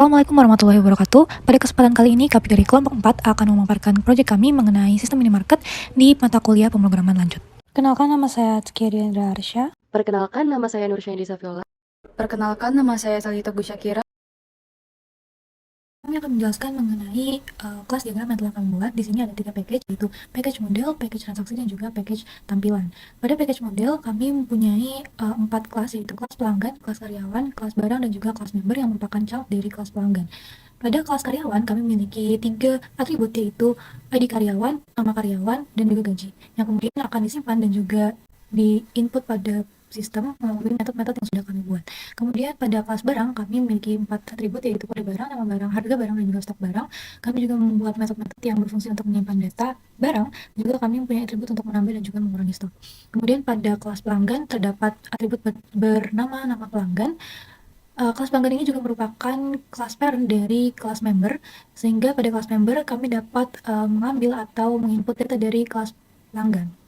Assalamualaikum warahmatullahi wabarakatuh. Pada kesempatan kali ini, kami dari kelompok 4 akan memaparkan proyek kami mengenai sistem minimarket di mata kuliah pemrograman lanjut. Kenalkan, nama saya Rizky Arsya. Perkenalkan, nama saya Nur Syaidi Safiola. Perkenalkan, nama saya Salita Gusyakira. Kami akan menjelaskan mengenai kelas diagram yang telah kami buat. Di sini ada 3 package, yaitu package model, package transaksi, dan juga package tampilan. Pada package model, kami mempunyai 4 kelas, yaitu kelas pelanggan, kelas karyawan, kelas barang, dan juga kelas member yang merupakan child dari kelas pelanggan. Pada kelas karyawan, kami memiliki 3 atribut, yaitu ID karyawan, nama karyawan, dan juga gaji, yang kemudian akan disimpan dan juga di input pada sistem melalui metode-metode yang sudah kami buat. Kemudian pada kelas barang, kami memiliki 4 atribut, yaitu kode barang, nama barang, harga barang, dan juga stok barang. Kami juga membuat metode-metode yang berfungsi untuk menyimpan data barang, juga kami mempunyai atribut untuk menambah dan juga mengurangi stok. Kemudian pada kelas pelanggan, terdapat atribut bernama nama pelanggan. Kelas pelanggan ini juga merupakan kelas parent dari kelas member, sehingga pada kelas member kami dapat mengambil atau menginput data dari kelas pelanggan.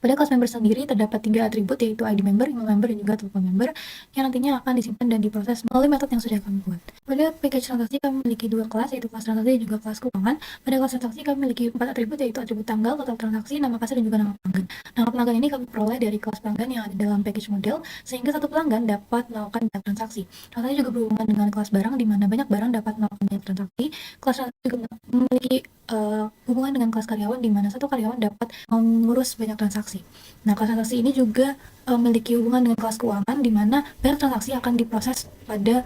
Pada kelas member sendiri terdapat 3 atribut, yaitu ID member, email member, dan juga telepon member, yang nantinya akan disimpan dan diproses melalui metode yang sudah kami buat. Pada package transaksi kami memiliki 2 kelas, yaitu kelas transaksi dan juga kelas keuangan. Pada kelas transaksi kami memiliki 4 atribut, yaitu atribut tanggal, total transaksi, nama kasir, dan juga nama pelanggan. Nama pelanggan ini kami peroleh dari kelas pelanggan yang ada dalam package model, sehingga satu pelanggan dapat melakukan banyak transaksi. Transaksi juga berhubungan dengan kelas barang, di mana banyak barang dapat melakukan banyak transaksi. Kelas transaksi juga memiliki hubungan dengan kelas karyawan, di mana satu karyawan dapat mengurus banyak transaksi. Nah, kelas transaksi ini juga memiliki hubungan dengan kelas keuangan, di mana banyak transaksi akan diproses pada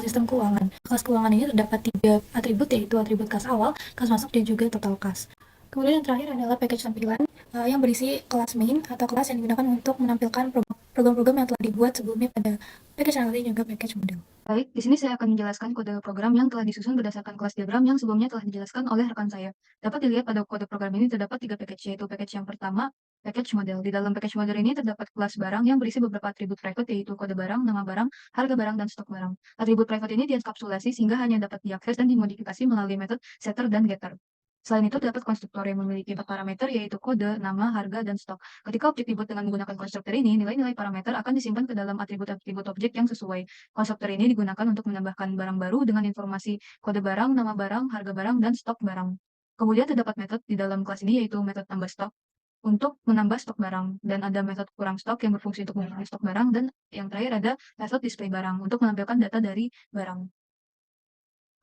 sistem keuangan. Kelas keuangan ini terdapat 3 atribut, yaitu atribut kas awal, kas masuk, dan juga total kas. Kemudian yang terakhir adalah package tampilan yang berisi kelas main atau kelas yang digunakan untuk menampilkan program-program yang telah dibuat sebelumnya pada package transaksi dan juga package model. Baik, di sini saya akan menjelaskan kode program yang telah disusun berdasarkan kelas diagram yang sebelumnya telah dijelaskan oleh rekan saya. Dapat dilihat pada kode program ini terdapat 3 package, yaitu package yang pertama, package model. Di dalam package model ini terdapat kelas barang yang berisi beberapa atribut private, yaitu kode barang, nama barang, harga barang, dan stok barang. Atribut private ini dienkapsulasi sehingga hanya dapat diakses dan dimodifikasi melalui metode setter dan getter. Selain itu, terdapat konstruktor yang memiliki 4 parameter, yaitu kode, nama, harga, dan stok. Ketika objek dibuat dengan menggunakan konstruktor ini, nilai-nilai parameter akan disimpan ke dalam atribut-atribut objek yang sesuai. Konstruktor ini digunakan untuk menambahkan barang baru dengan informasi kode barang, nama barang, harga barang, dan stok barang. Kemudian terdapat metode di dalam kelas ini, yaitu metode tambah stok untuk menambah stok barang, dan ada metode kurang stok yang berfungsi untuk mengurangi stok barang, dan yang terakhir ada metode display barang untuk menampilkan data dari barang.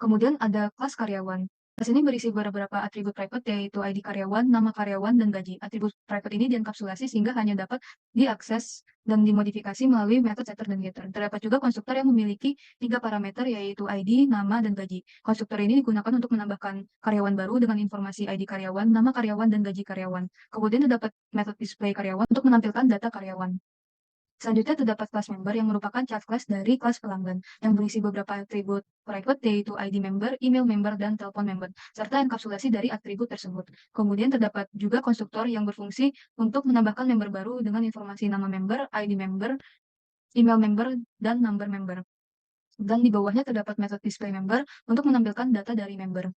Kemudian ada kelas karyawan. Kelas ini berisi beberapa atribut private, yaitu ID karyawan, nama karyawan, dan gaji. Atribut private ini dienkapsulasi sehingga hanya dapat diakses dan dimodifikasi melalui metode setter dan getter. Terdapat juga konstruktor yang memiliki 3 parameter, yaitu ID, nama, dan gaji. Konstruktor ini digunakan untuk menambahkan karyawan baru dengan informasi ID karyawan, nama karyawan, dan gaji karyawan. Kemudian terdapat metode display karyawan untuk menampilkan data karyawan. Selanjutnya terdapat kelas member yang merupakan child class dari kelas pelanggan yang berisi beberapa atribut private, yaitu ID member, email member, dan telepon member, serta enkapsulasi dari atribut tersebut. Kemudian terdapat juga konstruktor yang berfungsi untuk menambahkan member baru dengan informasi nama member, ID member, email member, dan number member. Dan di bawahnya terdapat metode display member untuk menampilkan data dari member.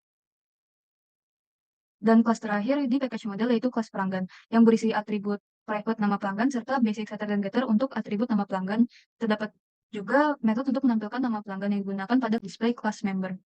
Dan kelas terakhir di package model yaitu kelas pelanggan yang berisi atribut private nama pelanggan serta basic setter dan getter untuk atribut nama pelanggan. Terdapat juga metode untuk menampilkan nama pelanggan yang digunakan pada display kelas member.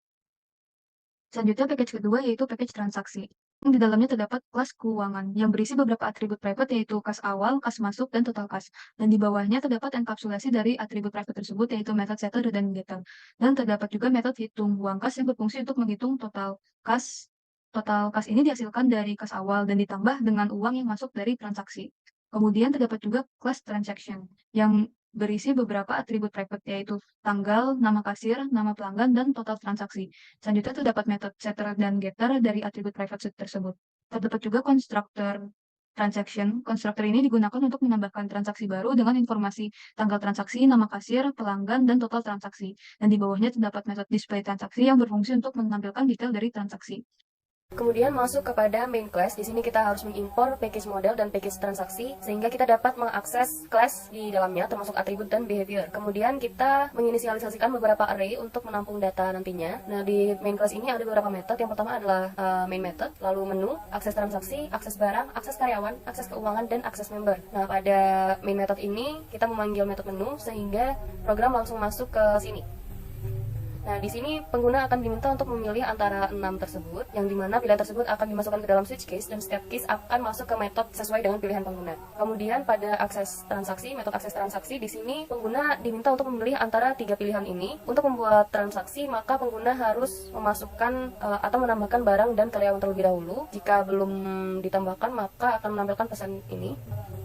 Selanjutnya package kedua yaitu package transaksi. Di dalamnya terdapat kelas keuangan yang berisi beberapa atribut private, yaitu kas awal, kas masuk, dan total kas. Dan di bawahnya terdapat enkapsulasi dari atribut private tersebut, yaitu metode setter dan getter. Dan terdapat juga metode hitung uang kas yang berfungsi untuk menghitung total kas. Total kas ini dihasilkan dari kas awal dan ditambah dengan uang yang masuk dari transaksi. Kemudian terdapat juga kelas transaction yang berisi beberapa atribut private, yaitu tanggal, nama kasir, nama pelanggan, dan total transaksi. Selanjutnya terdapat metode setter dan getter dari atribut private tersebut. Terdapat juga konstruktor transaction. Konstruktor ini digunakan untuk menambahkan transaksi baru dengan informasi tanggal transaksi, nama kasir, pelanggan, dan total transaksi. Dan di bawahnya terdapat metode display transaksi yang berfungsi untuk menampilkan detail dari transaksi. Kemudian masuk kepada main class. Di sini kita harus mengimpor package model dan package transaksi sehingga kita dapat mengakses class di dalamnya termasuk atribut dan behavior. Kemudian kita menginisialisasikan beberapa array untuk menampung data nantinya. Nah, di main class ini ada beberapa metode. Yang pertama adalah main method, lalu menu, akses transaksi, akses barang, akses karyawan, akses keuangan, dan akses member. Nah, pada main method ini kita memanggil metode menu sehingga program langsung masuk ke sini. Nah, di sini pengguna akan diminta untuk memilih antara 6 tersebut, yang dimana pilihan tersebut akan dimasukkan ke dalam switch case dan setiap case akan masuk ke metode sesuai dengan pilihan pengguna. Kemudian pada akses transaksi, metode akses transaksi di sini pengguna diminta untuk memilih antara 3 pilihan ini. Untuk membuat transaksi, maka pengguna harus memasukkan atau menambahkan barang dan karyawan terlebih dahulu. Jika belum ditambahkan, maka akan menampilkan pesan ini.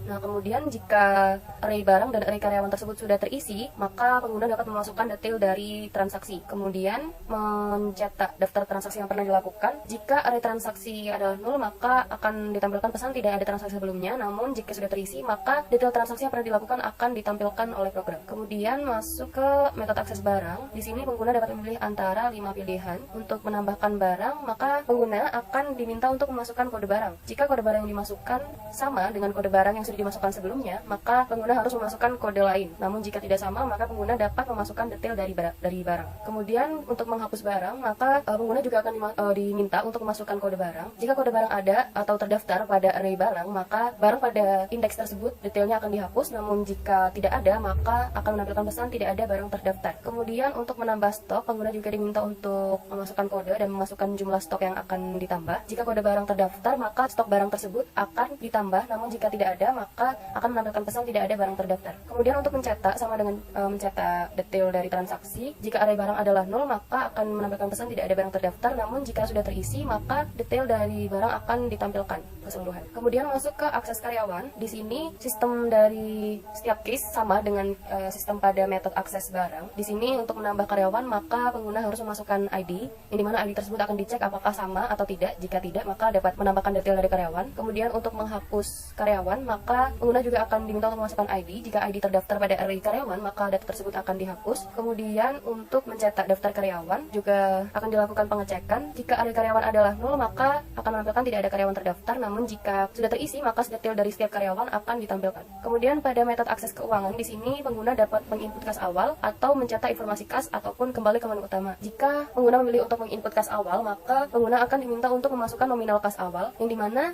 Nah, kemudian jika array barang dan array karyawan tersebut sudah terisi, maka pengguna dapat memasukkan detail dari transaksi. Kemudian mencetak daftar transaksi yang pernah dilakukan. Jika array transaksi adalah 0, maka akan ditampilkan pesan tidak ada transaksi sebelumnya. Namun jika sudah terisi, maka detail transaksi yang pernah dilakukan akan ditampilkan oleh program. Kemudian masuk ke metode akses barang. Di sini pengguna dapat memilih antara 5 pilihan. Untuk menambahkan barang, maka pengguna akan diminta untuk memasukkan kode barang. Jika kode barang yang dimasukkan sama dengan kode barang yang sudah dimasukkan sebelumnya, maka pengguna harus memasukkan kode lain. Namun jika tidak sama, maka pengguna dapat memasukkan detail dari barang. Kemudian untuk menghapus barang, maka pengguna juga akan diminta untuk memasukkan kode barang. Jika kode barang ada atau terdaftar pada array barang, maka barang pada indeks tersebut detailnya akan dihapus. Namun jika tidak ada, maka akan menampilkan pesan tidak ada barang terdaftar. Kemudian untuk menambah stok, pengguna juga diminta untuk memasukkan kode dan memasukkan jumlah stok yang akan ditambah. Jika kode barang terdaftar, maka stok barang tersebut akan ditambah. Namun jika tidak ada, maka akan menampilkan pesan tidak ada barang terdaftar. Kemudian untuk mencetak, sama dengan mencetak detail dari transaksi. Jika array barang adalah 0, maka akan menampilkan pesan tidak ada barang terdaftar. Namun jika sudah terisi, maka detail dari barang akan ditampilkan keseluruhan. Kemudian masuk ke akses karyawan. Di sini sistem dari setiap case sama dengan sistem pada metode akses barang. Di sini untuk menambah karyawan, maka pengguna harus memasukkan ID, yang dimana ID tersebut akan dicek apakah sama atau tidak. Jika tidak, maka dapat menambahkan detail dari karyawan. Kemudian untuk menghapus karyawan, maka pengguna juga akan diminta untuk memasukkan ID. Jika ID terdaftar pada array karyawan, maka data tersebut akan dihapus. Kemudian untuk mencetak daftar karyawan juga akan dilakukan pengecekan. Jika array karyawan adalah 0, maka akan menampilkan tidak ada karyawan terdaftar. Namun jika sudah terisi, maka detail dari setiap karyawan akan ditampilkan. Kemudian pada metode akses keuangan, di sini pengguna dapat menginput kas awal atau mencetak informasi kas ataupun kembali ke menu utama. Jika pengguna memilih untuk menginput kas awal, maka pengguna akan diminta untuk memasukkan nominal kas awal, yang dimana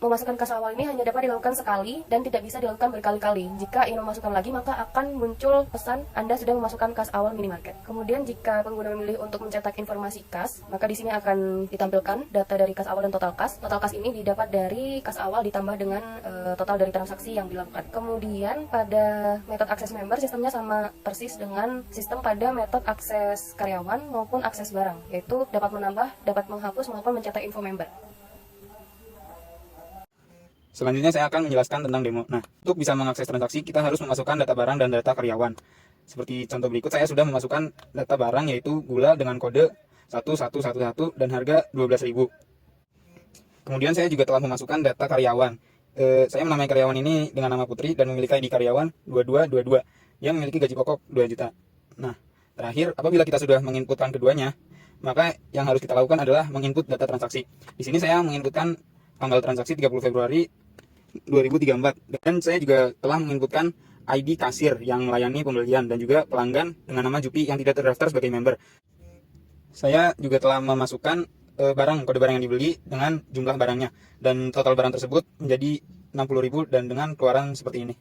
memasukkan kas awal ini hanya dapat dilakukan sekali dan tidak bisa dilakukan berkali-kali. Jika ingin memasukkan lagi, maka akan muncul pesan Anda sudah memasukkan kas awal minimarket. Kemudian jika pengguna memilih untuk mencetak informasi kas, maka di sini akan ditampilkan data dari kas awal dan total kas. Total kas ini didapat dari kas awal ditambah dengan total dari transaksi yang dilakukan. Kemudian pada metode akses member, sistemnya sama persis dengan sistem pada metode akses karyawan maupun akses barang, yaitu dapat menambah, dapat menghapus maupun mencetak info member. Selanjutnya saya akan menjelaskan tentang demo. Nah, untuk bisa mengakses transaksi, kita harus memasukkan data barang dan data karyawan. Seperti contoh berikut, saya sudah memasukkan data barang yaitu gula dengan kode 1111 dan harga 12.000. Kemudian saya juga telah memasukkan data karyawan. Saya menamai karyawan ini dengan nama Putri dan memiliki ID karyawan 2222 yang memiliki gaji pokok 2 juta. Nah, terakhir, apabila kita sudah menginputkan keduanya, maka yang harus kita lakukan adalah menginput data transaksi. Di sini saya menginputkan tanggal transaksi 30 Februari 2034 dan saya juga telah menginputkan ID kasir yang melayani pembelian dan juga pelanggan dengan nama Jupi yang tidak terdaftar sebagai member. Saya juga telah memasukkan kode barang yang dibeli dengan jumlah barangnya dan total barang tersebut menjadi 60.000 dan dengan keluaran seperti ini.